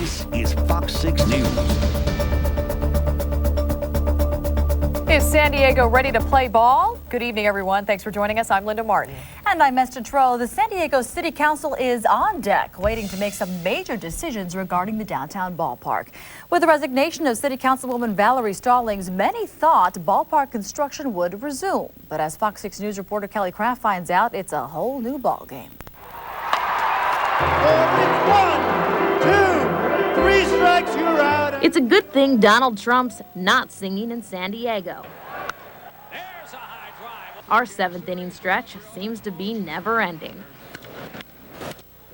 This is Fox 6 News. Is San Diego ready to play ball? Good evening, everyone. Thanks for joining us. I'm Linda Martin. And I'm Esther Tro. The San Diego City Council is on deck, waiting to make some major decisions regarding the downtown ballpark. With the resignation of City Councilwoman Valerie Stallings, many thought ballpark construction would resume. But as Fox 6 News reporter Kelly Craft finds out, it's a whole new ballgame. It's 1, 2, 3 strikes, you're out. It's a good thing Donald Trump's not singing in San Diego. Our seventh inning stretch seems to be never ending.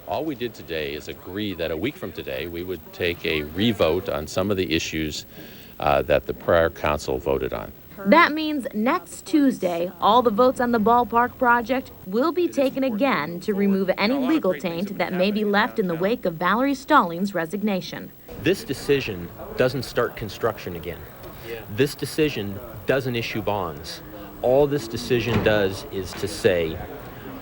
All we did today is agree that a week from today we would take a revote on some of the issues that the prior council voted on. That means next Tuesday, all the votes on the ballpark project will be taken again to remove any legal taint that may be left in the wake of Valerie Stallings' resignation. This decision doesn't start construction again. This decision doesn't issue bonds. All this decision does is to say,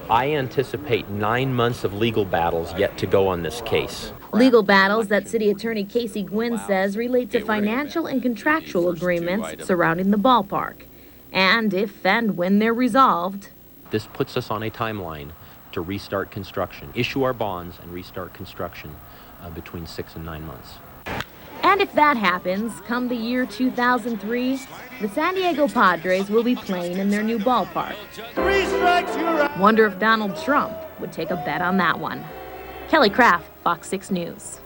I anticipate 9 months of legal battles yet to go on this case. Legal battles that City Attorney Casey Gwynn says relate to financial and contractual agreements surrounding the ballpark. And if and when they're resolved, This puts us on a timeline to restart construction, issue our bonds and restart construction between 6 and 9 months. and if that happens, come the year 2003, the San Diego Padres will be playing in their new ballpark. 3 strikes, you're out. Wonder if Donald Trump would take a bet on that one. Kelly Craft, Fox 6 News.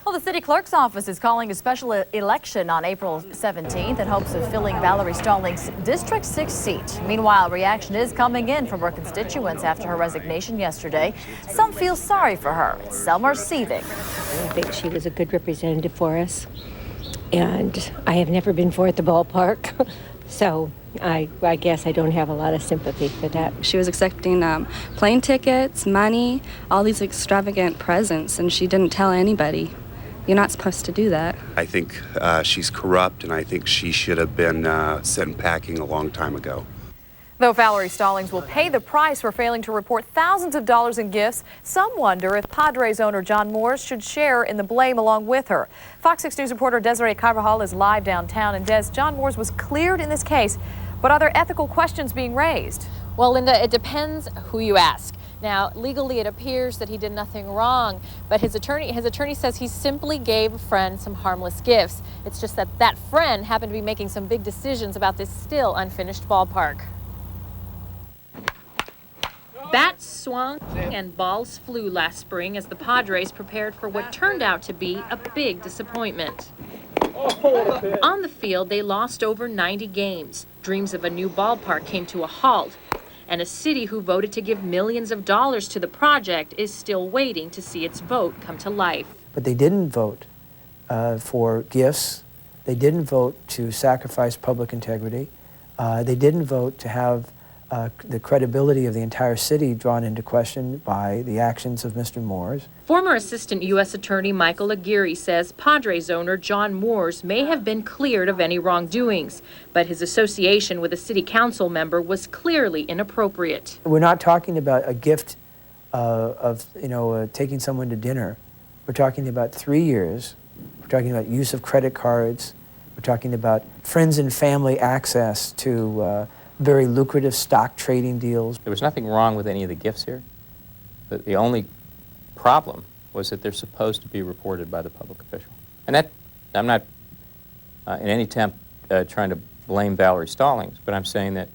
Well, the city clerk's office is calling a special election on April 17th in hopes of filling Valerie Stallings' District 6 seat. Meanwhile, reaction is coming in from her constituents after her resignation yesterday. Some feel sorry for her. Some are seething. I think she was a good representative for us, and I have never been for at the ballpark, so I guess I don't have a lot of sympathy for that. She was accepting plane tickets, money, all these extravagant presents, and she didn't tell anybody. You're not supposed to do that. I think she's corrupt, and I think she should have been sent packing a long time ago. Though Valerie Stallings will pay the price for failing to report thousands of dollars in gifts, some wonder if Padres owner John Moores should share in the blame along with her. Fox 6 News reporter Desiree Carvajal is live downtown. And Des, John Moores was cleared in this case, but are there ethical questions being raised? Well, Linda, it depends who you ask. Now, legally, it appears that he did nothing wrong, but his attorney says he simply gave a friend some harmless gifts. It's just that that friend happened to be making some big decisions about this still unfinished ballpark. Bats swung and balls flew last spring as the Padres prepared for what turned out to be a big disappointment. On the field, they lost over 90 games. Dreams of a new ballpark came to a halt. And a city who voted to give millions of dollars to the project is still waiting to see its vote come to life. But they didn't vote for gifts. They didn't vote to sacrifice public integrity. They didn't vote to have the credibility of the entire city drawn into question by the actions of Mr. Moores. Former Assistant U.S. Attorney Michael Aguirre says Padres owner John Moores may have been cleared of any wrongdoings, but his association with a city council member was clearly inappropriate. We're not talking about a gift taking someone to dinner. We're talking about 3 years. We're talking about use of credit cards. We're talking about friends and family access to very lucrative stock trading deals. There was nothing wrong with any of the gifts here. The only problem was that they're supposed to be reported by the public official. And that, I'm not in any attempt trying to blame Valerie Stallings, but I'm saying that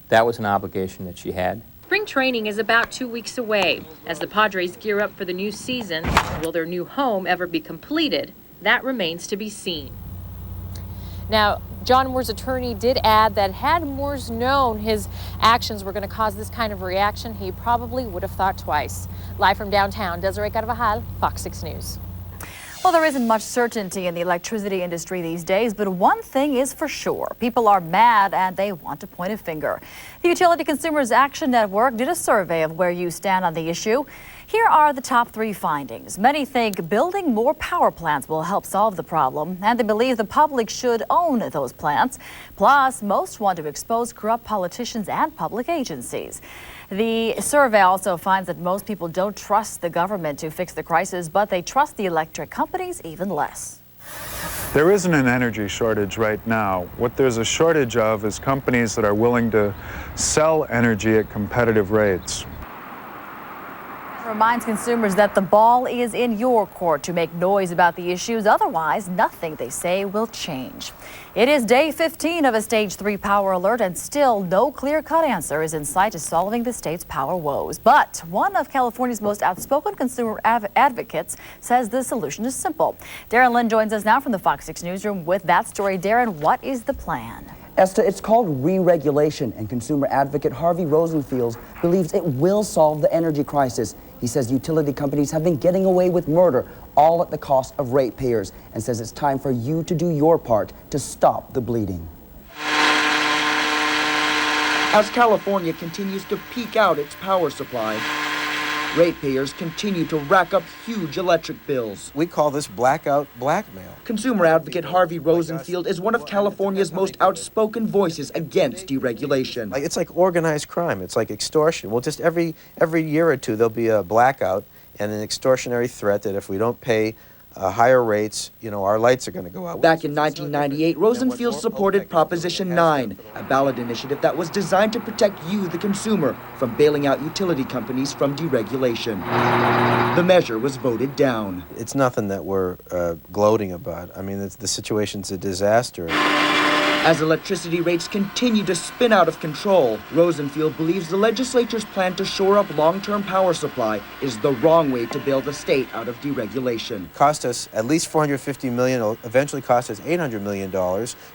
that was an obligation that she had. Spring training is about 2 weeks away. As the Padres gear up for the new season, will their new home ever be completed? That remains to be seen. Now, John Moore's attorney did add that had Moores known his actions were going to cause this kind of reaction, he probably would have thought twice. Live from downtown, Desiree Carvajal, Fox 6 News. Well, there isn't much certainty in the electricity industry these days, but one thing is for sure. People are mad and they want to point a finger. The Utility Consumers Action Network did a survey of where you stand on the issue. Here are the top 3 findings. Many think building more power plants will help solve the problem, and they believe the public should own those plants. Plus, most want to expose corrupt politicians and public agencies. The survey also finds that most people don't trust the government to fix the crisis, but they trust the electric companies even less. There isn't an energy shortage right now. What there's a shortage of is companies that are willing to sell energy at competitive rates. Reminds consumers that the ball is in your court to make noise about the issues. Otherwise, nothing, they say, will change. It is day 15 of a Stage 3 power alert, and still no clear-cut answer is in sight to solving the state's power woes. But one of California's most outspoken consumer advocates says the solution is simple. Darren Lynn joins us now from the Fox 6 newsroom with that story. Darren, what is the plan? Esther, it's called re-regulation, and consumer advocate Harvey Rosenfield believes it will solve the energy crisis. He says utility companies have been getting away with murder, all at the cost of ratepayers, and says it's time for you to do your part to stop the bleeding. As California continues to peak out its power supply, ratepayers continue to rack up huge electric bills. We call this blackout blackmail. Consumer advocate Harvey Rosenfield is one of California's most outspoken voices against deregulation. It's like organized crime. It's like extortion. Well, just every year or two, there'll be a blackout and an extortionary threat that if we don't pay higher rates, our lights are going to go out. Back in 1998, Rosenfield supported Proposition 9, a ballot initiative that was designed to protect you, the consumer, from bailing out utility companies from deregulation. The measure was voted down. It's nothing that we're gloating about. I mean, the situation's a disaster. As electricity rates continue to spin out of control, Rosenfield believes the legislature's plan to shore up long-term power supply is the wrong way to bail the state out of deregulation. It cost us at least $450 million, it'll eventually cost us $800 million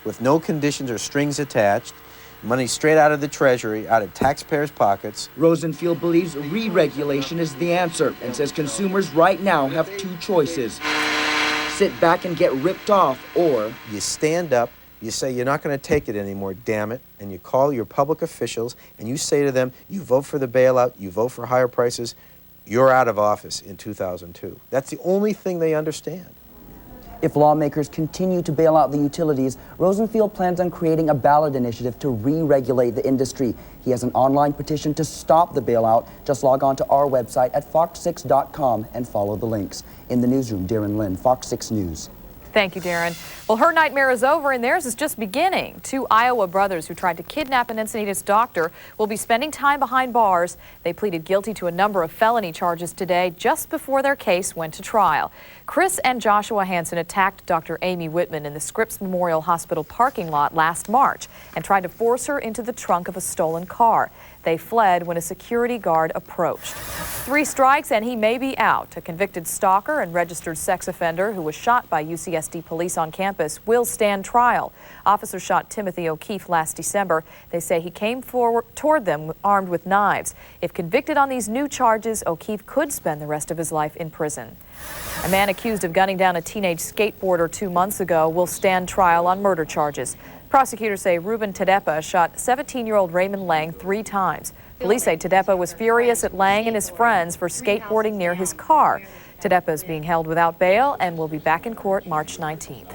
with no conditions or strings attached, money straight out of the Treasury, out of taxpayers' pockets. Rosenfield believes re-regulation is the answer and says consumers right now have two choices. Sit back and get ripped off, or you stand up, you say you're not going to take it anymore, damn it, and you call your public officials and you say to them, you vote for the bailout, you vote for higher prices, you're out of office in 2002. That's the only thing they understand. If lawmakers continue to bail out the utilities, Rosenfield plans on creating a ballot initiative to re-regulate the industry. He has an online petition to stop the bailout. Just log on to our website at fox6.com and follow the links. In the newsroom, Darren Lynn, Fox 6 News. Thank you, Darren. Well, her nightmare is over, and theirs is just beginning. Two Iowa brothers who tried to kidnap an Encinitas doctor will be spending time behind bars. They pleaded guilty to a number of felony charges today, just before their case went to trial. Chris and Joshua Hansen attacked Dr. Amy Whitman in the Scripps Memorial Hospital parking lot last March and tried to force her into the trunk of a stolen car. They fled when a security guard approached. 3 strikes and he may be out. A convicted stalker and registered sex offender who was shot by UCSD police on campus will stand trial. Officers shot Timothy O'Keefe last December. They say he came toward them armed with knives. If convicted on these new charges, O'Keefe could spend the rest of his life in prison. A man accused of gunning down a teenage skateboarder 2 months ago will stand trial on murder charges. Prosecutors say Ruben Tedepa shot 17-year-old Raymond Lang 3 times. Police say Tedepa was furious at Lang and his friends for skateboarding near his car. Tedepa is being held without bail and will be back in court March 19th.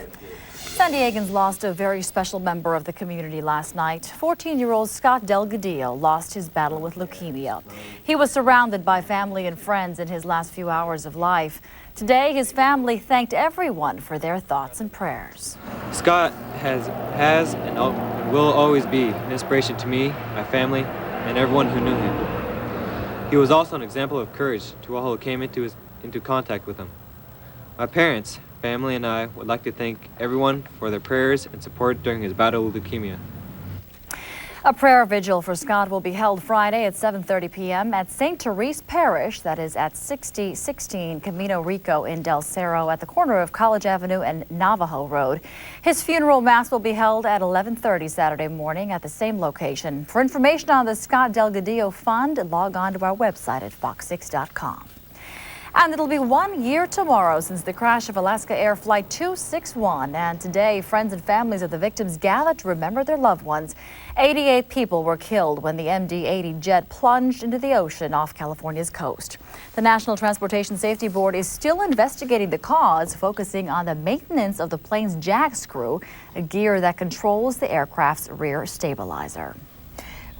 San Diegans lost a very special member of the community last night. 14-year-old Scott Delgadillo lost his battle with leukemia. He was surrounded by family and friends in his last few hours of life. Today, his family thanked everyone for their thoughts and prayers. Scott has and will always be an inspiration to me, my family, and everyone who knew him. He was also an example of courage to all who came into contact with him. My parents, family, and I would like to thank everyone for their prayers and support during his battle with leukemia. A prayer vigil for Scott will be held Friday at 7:30 p.m. at St. Therese Parish, that is at 6016 Camino Rico in Del Cerro at the corner of College Avenue and Navajo Road. His funeral mass will be held at 11:30 Saturday morning at the same location. For information on the Scott Delgadillo Fund, log on to our website at fox6.com. And it'll be 1 year tomorrow since the crash of Alaska Air Flight 261. And today, friends and families of the victims gathered to remember their loved ones. 88 people were killed when the MD-80 jet plunged into the ocean off California's coast. The National Transportation Safety Board is still investigating the cause, focusing on the maintenance of the plane's jack screw, a gear that controls the aircraft's rear stabilizer.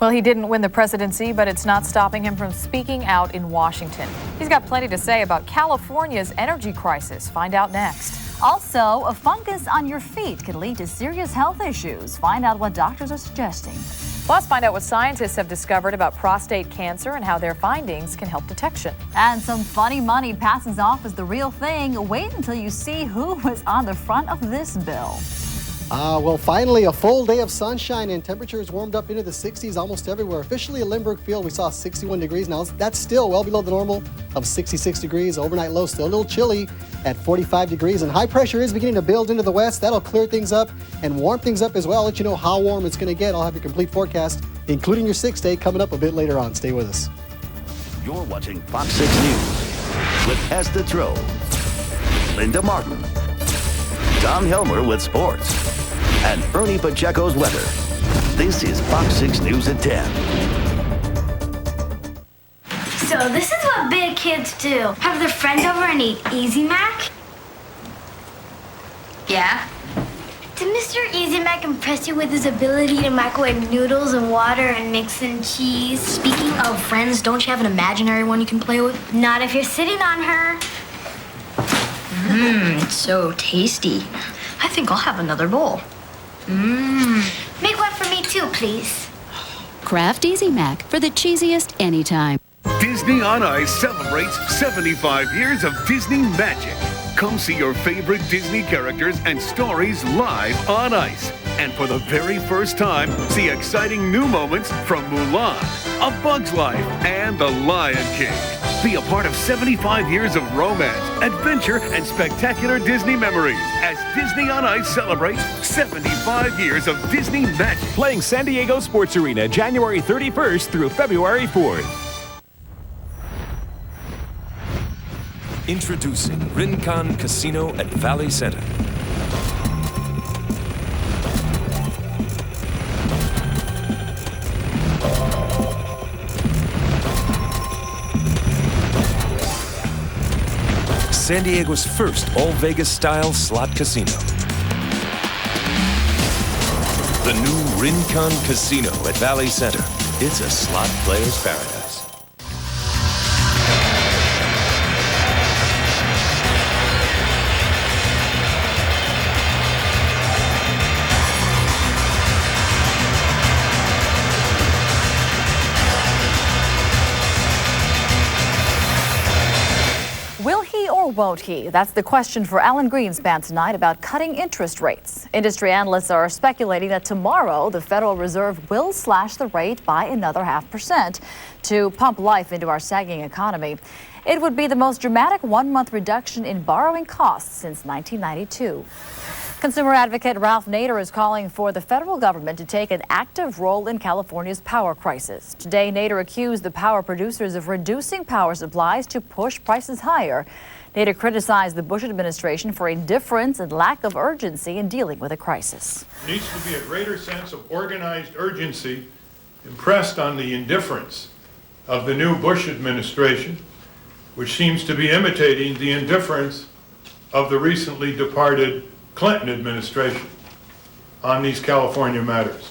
Well, he didn't win the presidency, but it's not stopping him from speaking out in Washington. He's got plenty to say about California's energy crisis. Find out next. Also, a fungus on your feet can lead to serious health issues. Find out what doctors are suggesting. Plus, find out what scientists have discovered about prostate cancer and how their findings can help detection. And some funny money passes off as the real thing. Wait until you see who was on the front of this bill. Well, finally, a full day of sunshine and temperatures warmed up into the 60s almost everywhere. Officially at Lindbergh Field, we saw 61 degrees. Now, that's still well below the normal of 66 degrees. Overnight low still a little chilly at 45 degrees. And high pressure is beginning to build into the west. That'll clear things up and warm things up as well. I'll let you know how warm it's going to get. I'll have your complete forecast, including your 6 day, coming up a bit later on. Stay with us. You're watching Fox 6 News with Hesta Troe, Linda Martin, Don Helmer with sports, and Ernie Pacheco's weather. This is Fox 6 News at 10. So this is what big kids do. Have their friends over and eat Easy Mac? Yeah? Did Mr. Easy Mac impress you with his ability to microwave noodles and water and mix in cheese? Speaking of friends, don't you have an imaginary one you can play with? Not if you're sitting on her. It's so tasty. I think I'll have another bowl. Make one for me too, please. Kraft Easy Mac for the cheesiest anytime. Disney on Ice celebrates 75 years of Disney magic. Come see your favorite Disney characters and stories live on ice. And for the very first time, see exciting new moments from Mulan, A Bug's Life, and The Lion King. Be a part of 75 years of romance, adventure, and spectacular Disney memories as Disney on Ice celebrates 75 years of Disney magic. Playing San Diego Sports Arena January 31st through February 4th. Introducing Rincon Casino at Valley Center. San Diego's first all-Vegas-style slot casino. The new Rincon Casino at Valley Center. It's a slot player's paradise. Will he or won't he? That's the question for Alan Greenspan tonight about cutting interest rates. Industry analysts are speculating that tomorrow the Federal Reserve will slash the rate by another 0.5% to pump life into our sagging economy. It would be the most dramatic one-month reduction in borrowing costs since 1992. Consumer advocate Ralph Nader is calling for the federal government to take an active role in California's power crisis. Today, Nader accused the power producers of reducing power supplies to push prices higher. Nader criticized the Bush administration for indifference and lack of urgency in dealing with a crisis. There needs to be a greater sense of organized urgency impressed on the indifference of the new Bush administration, which seems to be imitating the indifference of the recently departed Clinton administration on these California matters.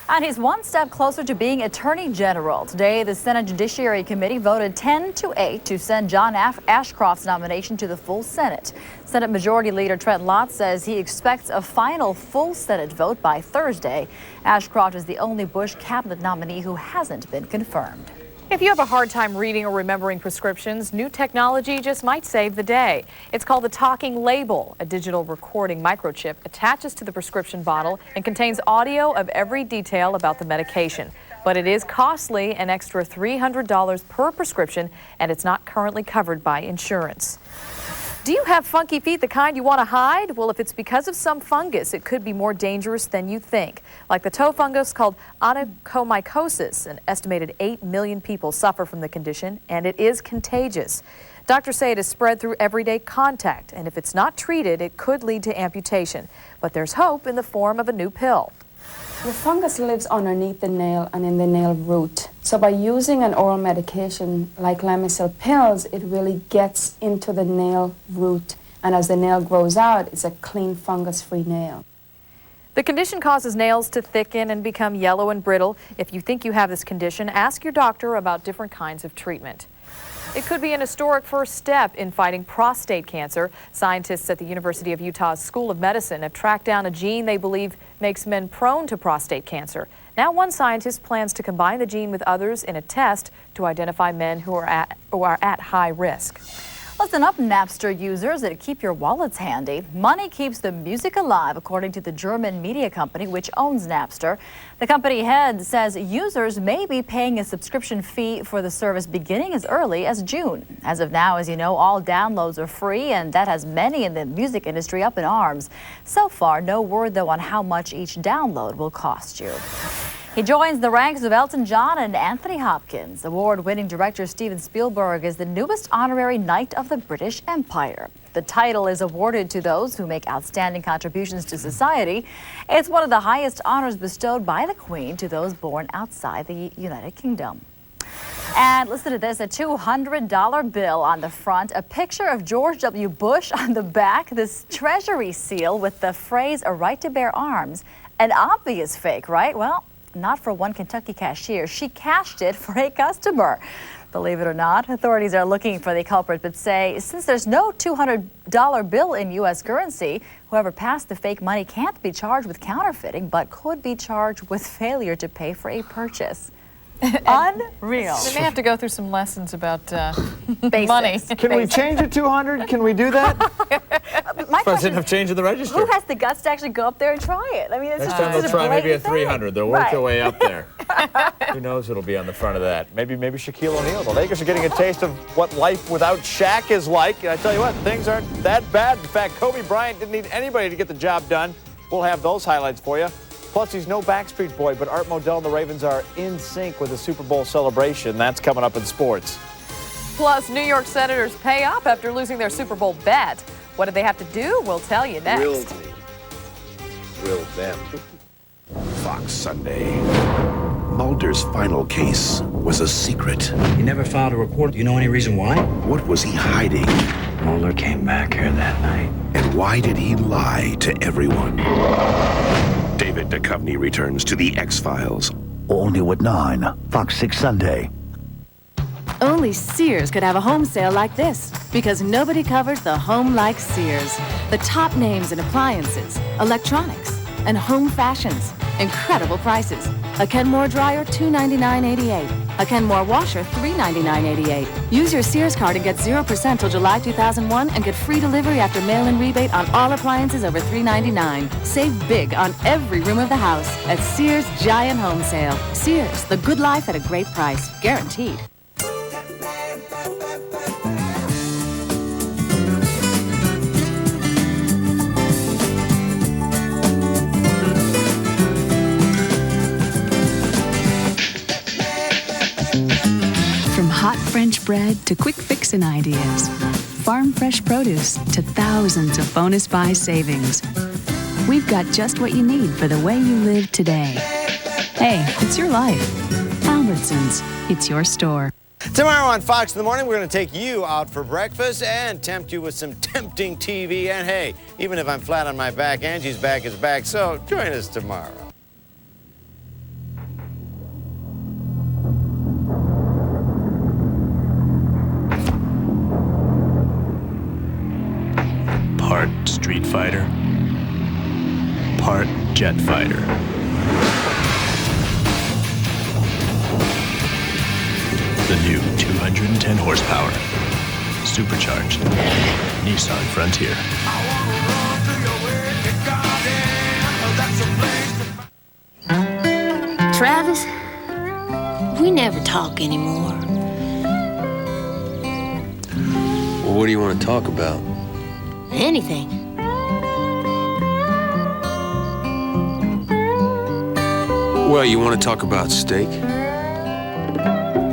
And he's one step closer to being Attorney General. Today, the Senate Judiciary Committee voted 10-8 to send John Ashcroft's nomination to the full Senate. Senate Majority Leader Trent Lott says he expects a final full Senate vote by Thursday. Ashcroft is the only Bush cabinet nominee who hasn't been confirmed. If you have a hard time reading or remembering prescriptions, new technology just might save the day. It's called the talking label. A digital recording microchip attaches to the prescription bottle and contains audio of every detail about the medication. But it is costly, an extra $300 per prescription, and it's not currently covered by insurance. Do you have funky feet, the kind you want to hide? Well, if it's because of some fungus, it could be more dangerous than you think. Like the toe fungus called onychomycosis. An estimated 8 million people suffer from the condition, and it is contagious. Doctors say it is spread through everyday contact, and if it's not treated, it could lead to amputation. But there's hope in the form of a new pill. The fungus lives underneath the nail and in the nail root. So by using an oral medication like Lamisil pills, it really gets into the nail root. And as the nail grows out, it's a clean fungus-free nail. The condition causes nails to thicken and become yellow and brittle. If you think you have this condition, ask your doctor about different kinds of treatment. It could be an historic first step in fighting prostate cancer. Scientists at the University of Utah's School of Medicine have tracked down a gene they believe makes men prone to prostate cancer. Now one scientist plans to combine the gene with others in a test to identify men who are at high risk. Listen up, Napster users, and keep your wallets handy. Money keeps the music alive, according to the German media company which owns Napster. The company head says users may be paying a subscription fee for the service beginning as early as June. As of now, as you know, all downloads are free, and that has many in the music industry up in arms. So far, no word, though, on how much each download will cost you. He joins the ranks of Elton John and Anthony Hopkins. Award-winning director Steven Spielberg is the newest honorary Knight of the British Empire. The title is awarded to those who make outstanding contributions to society. It's one of the highest honors bestowed by the Queen to those born outside the United Kingdom. And listen to this, a $200 bill on the front, a picture of George W. Bush on the back, this treasury seal with the phrase, "A right to bear arms." An obvious fake, right? Well, not for one Kentucky cashier. She cashed it for a customer. Believe it or not, authorities are looking for the culprit, but say since there's no $200 bill in U.S. currency, whoever passed the fake money can't be charged with counterfeiting, but could be charged with failure to pay for a purchase. Unreal. They may have to go through some lessons about money. Can we change it to 200? Can we do that? My question of changing the register. who has the guts to actually go up there and try it? I mean, it's Next just time they'll try maybe a blatant thing. 300. They'll work Right. their way up there. Who knows what'll be on the front of that? Maybe Shaquille O'Neal. The Lakers are getting a taste of what life without Shaq is like. And I tell you what, things aren't that bad. In fact, Kobe Bryant didn't need anybody to get the job done. We'll have those highlights for you. Plus, he's no Backstreet Boy, but Art Modell and the Ravens are in sync with the Super Bowl celebration. That's coming up in sports. Plus, New York Senators pay up after losing their Super Bowl bet. What did they have to do? We'll tell you next. Grilled them. Fox Sunday. Mulder's final case was a secret. He never filed a report. Do you know any reason why? What was he hiding? Mulder came back here that night. And why did he lie to everyone? David Duchovny returns to The X-Files. All new at 9, Fox 6 Sunday. Only Sears could have a home sale like this, because nobody covers the home like Sears. The top names in appliances, electronics, and home fashions. Incredible prices. A Kenmore dryer, $299.88. A Kenmore washer, $399.88. Use your Sears card and get 0% till July 2001 and get free delivery after mail-in rebate on all appliances over $399. Save big on every room of the house at Sears Giant Home Sale. Sears, the good life at a great price. Guaranteed. From hot French bread to quick fixin' ideas, farm fresh produce to thousands of bonus buy savings. We've got just what you need for the way you live today. Hey, it's your life. Albertsons, it's your store. Tomorrow on Fox in the Morning, we're going to take you out for breakfast and tempt you with some tempting TV. And hey, even if I'm flat on my back, Angie's back is back, so join us tomorrow. Part Street Fighter, part Jet Fighter. The new 210 horsepower, supercharged Nissan Frontier. Travis, we never talk anymore. Well, what do you want to talk about? Anything. Well, you want to talk about steak?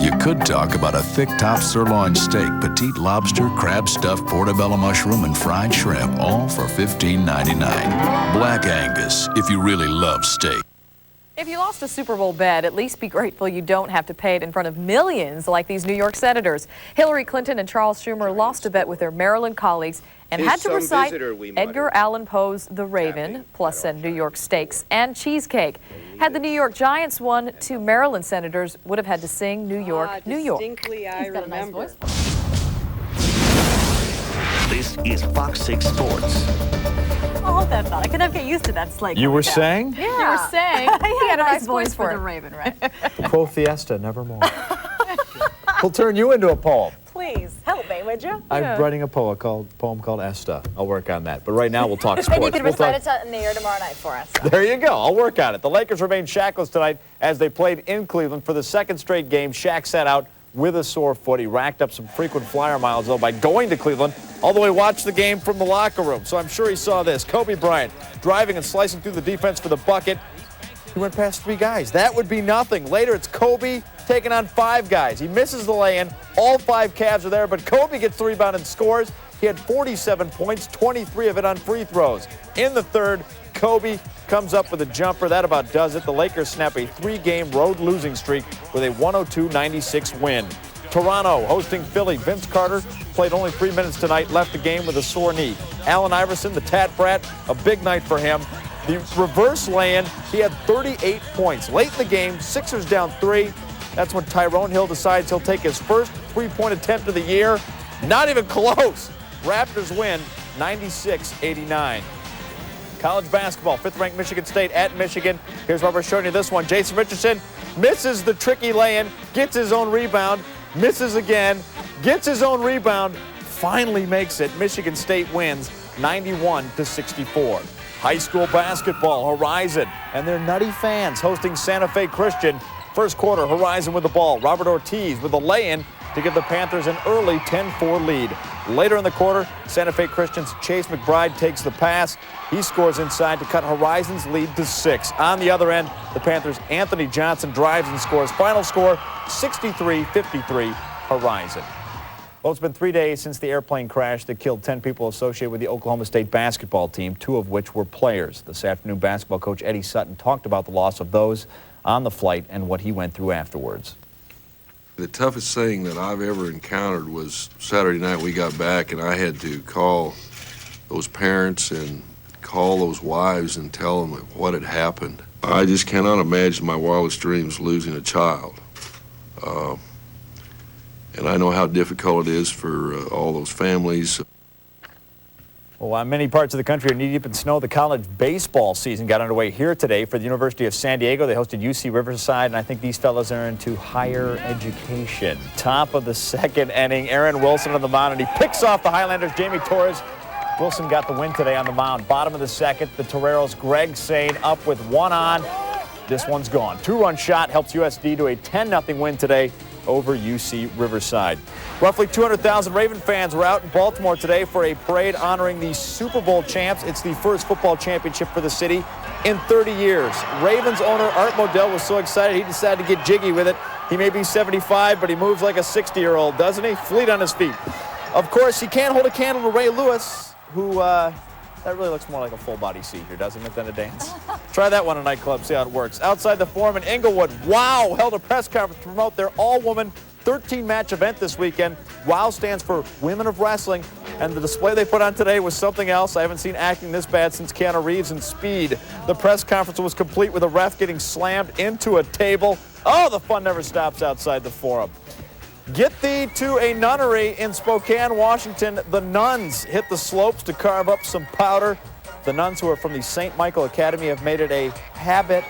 You could talk about a thick-top sirloin steak, petite lobster, crab stuffed portobello mushroom, and fried shrimp, all for $15.99. Black Angus, if you really love steak. If you lost a Super Bowl bet, at least be grateful you don't have to pay it in front of millions like these New York senators. Hillary Clinton and Charles Schumer lost a bet with their Maryland colleagues and had to recite Edgar Allan Poe's The Raven, plus send New York steaks and cheesecake. Had the New York Giants won, 2 Maryland senators would have had to sing New York, New York. Distinctly, I He's got a nice remember. voice. This is Fox 6 Sports. I'll hold that thought. I could never get used to that slate. You were saying? Yeah. You were saying. He had a nice voice for the Raven, right? Pro fiesta, nevermore. We'll turn you into a poem. Please, help me, would you? I'm writing a poem called Esta. I'll work on that. But right now, we'll talk sports. And you can We'll recite talk- it in the air tomorrow night for us. There you go. I'll work on it. The Lakers remained Shaqless tonight as they played in Cleveland for the second straight game. Shaq sat out with a sore foot. He racked up some frequent flyer miles, though, by going to Cleveland, although he watched the game from the locker room. So I'm sure he saw this. Kobe Bryant driving and slicing through the defense for the bucket. He went past 3 guys. That would be nothing. Later, it's Kobe taking on 5 guys. He misses the lay-in. All 5 Cavs are there, but Kobe gets the rebound and scores. He had 47 points, 23 of it on free throws. In the third, Kobe comes up with a jumper. That about does it. The Lakers snap a 3-game road losing streak with a 102-96 win. Toronto hosting Philly. Vince Carter played only 3 minutes tonight, left the game with a sore knee. Allen Iverson, the Tat Brat, a big night for him. The reverse lay-in, he had 38 points. Late in the game, Sixers down 3. That's when Tyrone Hill decides he'll take his first 3-point attempt of the year. Not even close. Raptors win 96-89. College basketball, 5th-ranked Michigan State at Michigan. Here's why we're showing you this one. Jason Richardson misses the tricky lay-in, gets his own rebound, misses again, gets his own rebound, finally makes it. Michigan State wins 91-64. High school basketball, Horizon and their nutty fans hosting Santa Fe Christian. First quarter, Horizon with the ball. Robert Ortiz with the lay-in to give the Panthers an early 10-4 lead. Later in the quarter, Santa Fe Christian's Chase McBride takes the pass. He scores inside to cut Horizon's lead to 6. On the other end, the Panthers' Anthony Johnson drives and scores. Final score, 63-53 Horizon. Well, it's been 3 days since the airplane crash that killed 10 people associated with the Oklahoma State basketball team, 2 of which were players. This afternoon, basketball coach Eddie Sutton talked about the loss of those on the flight and what he went through afterwards. The toughest thing that I've ever encountered was Saturday night we got back and I had to call those parents and call those wives and tell them what had happened. I just cannot imagine my wildest dreams losing a child. And I know how difficult it is for all those families. Well, while many parts of the country are knee-deep in snow, the college baseball season got underway here today for the University of San Diego. They hosted UC Riverside, and I think these fellas are into higher education. Top of the second inning, Aaron Wilson on the mound, and he picks off the Highlanders' Jamie Torres. Wilson got the win today on the mound. Bottom of the second, the Toreros' Greg Sane up with 1 on. This one's gone. 2-run shot helps USD to a 10-0 win today over UC Riverside. Roughly 200,000 Raven fans were out in Baltimore today for a parade honoring the Super Bowl champs. It's the first football championship for the city in 30 years. Ravens owner Art Modell was so excited he decided to get jiggy with it. He may be 75, but he moves like a 60-year-old, doesn't he? Fleet on his feet. Of course, he can't hold a candle to Ray Lewis, who, that really looks more like a full-body seat here, doesn't it, than a dance? Try that one in a nightclub, see how it works. Outside the Forum in Inglewood, WOW held a press conference to promote their all-woman 13-match event this weekend. WOW stands for Women of Wrestling, and the display they put on today was something else. I haven't seen acting this bad since Keanu Reeves in Speed. The press conference was complete with a ref getting slammed into a table. Oh, the fun never stops outside the Forum. Get thee to a nunnery in Spokane, Washington. The nuns hit the slopes to carve up some powder. The nuns, who are from the St. Michael Academy, have made it a habit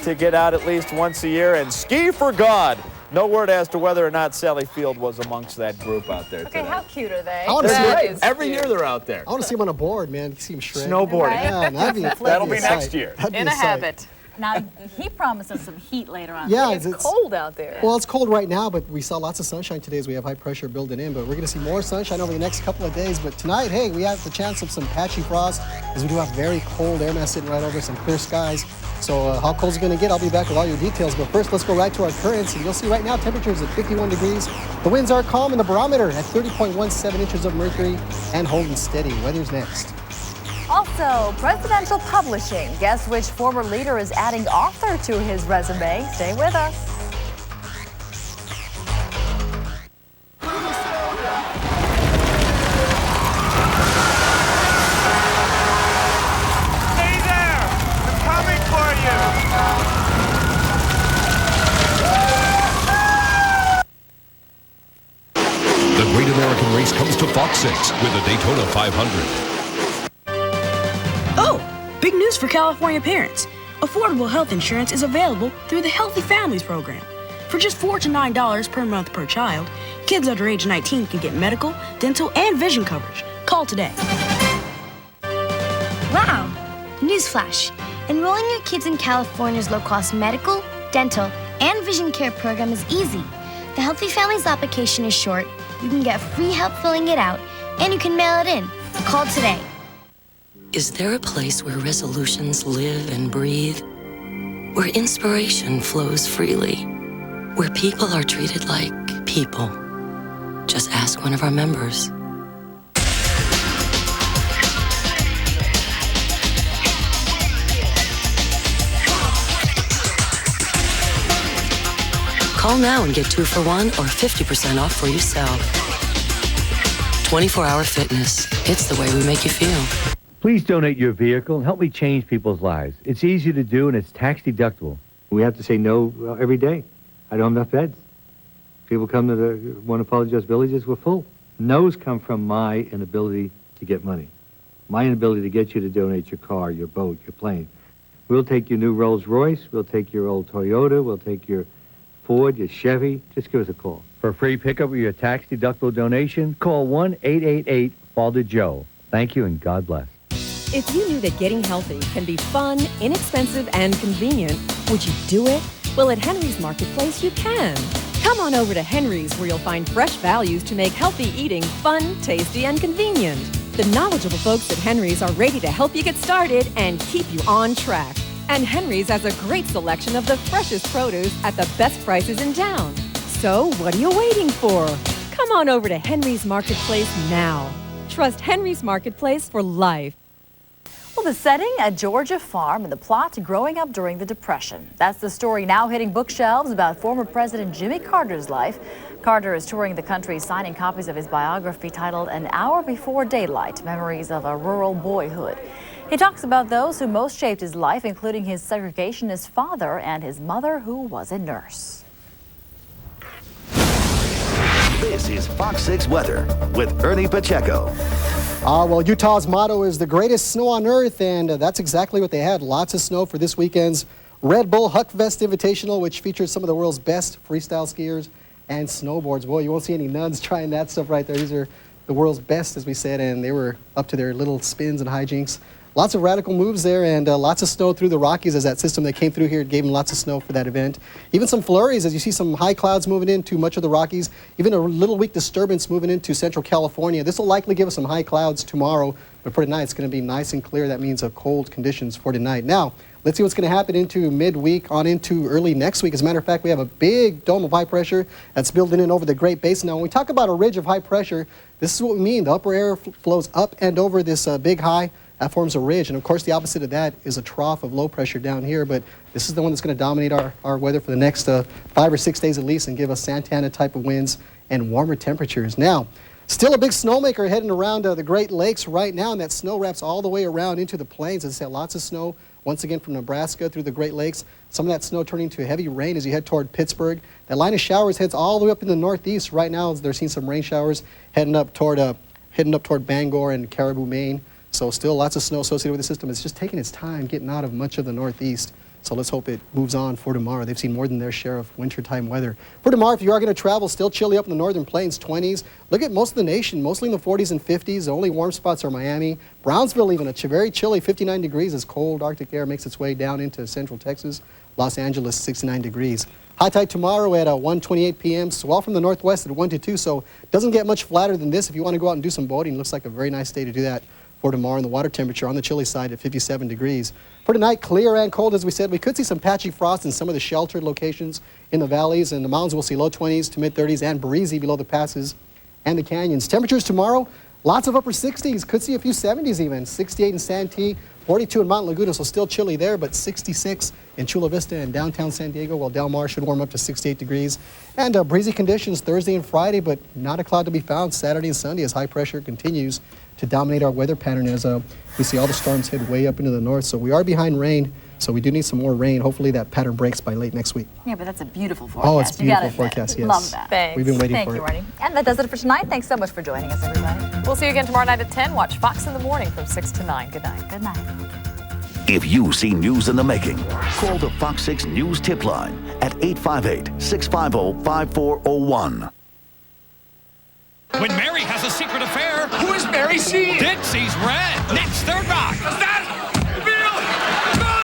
to get out at least once a year and ski for God. No word as to whether or not Sally Field was amongst that group out there today. Okay, how cute are they? I want to see Every year they're out there. I want to see him on a board, man. See him shred. Snowboarding. Yeah, That'll be next year. In a habit. Now, he promised us some heat later on. Yeah, it's cold out there. Well, it's cold right now, but we saw lots of sunshine today as we have high pressure building in. But we're going to see more sunshine over the next couple of days. But tonight, hey, we have the chance of some patchy frost as we do have very cold air mass sitting right over some clear skies. So how cold is it going to get? I'll be back with all your details. But first, let's go right to our currents. And you'll see right now temperatures at 51 degrees. The winds are calm and the barometer at 30.17 inches of mercury and holding steady. Weather's next. Also, presidential publishing. Guess which former leader is adding author to his resume? Stay with us. Stay there! I'm coming for you! The Great American Race comes to Fox 6 with the Daytona 500. Oh, big news for California parents. Affordable health insurance is available through the Healthy Families program. For just $4 to $9 per month per child, kids under age 19 can get medical, dental, and vision coverage. Call today. Wow! Newsflash. Enrolling your kids in California's low-cost medical, dental, and vision care program is easy. The Healthy Families application is short, you can get free help filling it out, and you can mail it in. Call today. Is there a place where resolutions live and breathe? Where inspiration flows freely? Where people are treated like people? Just ask one of our members. Call now and get 2 for 1 or 50% off for yourself. 24-hour fitness. It's the way we make you feel. Please donate your vehicle and help me change people's lives. It's easy to do and it's tax deductible. We have to say no every day. I don't have enough beds. People come to the one of Just Villages, we're full. No's come from my inability to get money. My inability to get you to donate your car, your boat, your plane. We'll take your new Rolls Royce, we'll take your old Toyota, we'll take your Ford, your Chevy. Just give us a call. For a free pickup of your tax deductible donation, call 1-888-FALL-TO-JOE. Thank you and God bless. If you knew that getting healthy can be fun, inexpensive, and convenient, would you do it? Well, at Henry's Marketplace, you can. Come on over to Henry's, where you'll find fresh values to make healthy eating fun, tasty, and convenient. The knowledgeable folks at Henry's are ready to help you get started and keep you on track. And Henry's has a great selection of the freshest produce at the best prices in town. So what are you waiting for? Come on over to Henry's Marketplace now. Trust Henry's Marketplace for life. Well, the setting, a Georgia farm, and the plot growing up during the Depression. That's the story now hitting bookshelves about former President Jimmy Carter's life. Carter is touring the country, signing copies of his biography titled An Hour Before Daylight, Memories of a Rural Boyhood. He talks about those who most shaped his life, including his segregationist father and his mother, who was a nurse. This is Fox 6 Weather with Ernie Pacheco. Well, Utah's motto is the greatest snow on earth, and that's exactly what they had. Lots of snow for this weekend's Red Bull Huckfest Invitational, which features some of the world's best freestyle skiers and snowboards. Boy, you won't see any nuns trying that stuff right there. These are the world's best, as we said, and they were up to their little spins and hijinks. Lots of radical moves there, and lots of snow through the Rockies as that system that came through here gave them lots of snow for that event. Even some flurries as you see some high clouds moving into much of the Rockies. Even a little weak disturbance moving into central California. This will likely give us some high clouds tomorrow, but for tonight it's going to be nice and clear. That means cold conditions for tonight. Now, let's see what's going to happen into midweek on into early next week. As a matter of fact, we have a big dome of high pressure that's building in over the Great Basin. Now, when we talk about a ridge of high pressure, this is what we mean. The upper air flows up and over this big high. That forms a ridge, and of course the opposite of that is a trough of low pressure down here, but this is the one that's going to dominate our weather for the next 5 or 6 days at least and give us Santana type of winds and warmer temperatures. Now, still a big snowmaker heading around the Great Lakes right now, and that snow wraps all the way around into the plains. As I said, lots of snow once again from Nebraska through the Great Lakes. Some of that snow turning to heavy rain as you head toward Pittsburgh. That line of showers heads all the way up in the northeast right now as they're seeing some rain showers heading up toward Bangor and Caribou, Maine. So still lots of snow associated with the system. It's just taking its time getting out of much of the northeast. So let's hope it moves on for tomorrow. They've seen more than their share of wintertime weather. For tomorrow, if you are going to travel, still chilly up in the northern plains, 20s. Look at most of the nation, mostly in the 40s and 50s. The only warm spots are Miami. Brownsville even, a very chilly 59 degrees as cold Arctic air makes its way down into central Texas. Los Angeles, 69 degrees. High tide tomorrow at 1:28 p.m. Swell from the northwest at 1 to 2, so it doesn't get much flatter than this. If you want to go out and do some boating, looks like a very nice day to do that for tomorrow. And the water temperature on the chilly side at 57 degrees. For tonight, clear and cold, as we said. We could see some patchy frost in some of the sheltered locations in the valleys, and the mountains will see low 20s to mid 30s and breezy below the passes and the canyons. Temperatures tomorrow, Lots of upper 60s. Could see a few 70s even. 68 in Santee, 42 in Mount Laguna, so still chilly there, but 66 in Chula Vista and downtown San Diego, while Del Mar should warm up to 68 degrees. And breezy conditions Thursday and Friday, but not a cloud to be found Saturday and Sunday as high pressure continues to dominate our weather pattern as we see all the storms head way up into the north. So we are behind rain, so we do need some more rain. Hopefully that pattern breaks by late next week. Yeah, but that's a beautiful forecast. Oh, it's a beautiful forecast, yes. Love that. Thanks. We've been waiting for it. Thank you, Arnie. And that does it for tonight. Thanks so much for joining us, everybody. We'll see you again tomorrow night at 10. Watch Fox in the Morning from 6 to 9. Good night. Good night. If you see news in the making, call the Fox 6 News tip line at 858-650-5401. When Mary has a secret affair, Who is Mary C? Dixie's red. Next, Third Rock. Is that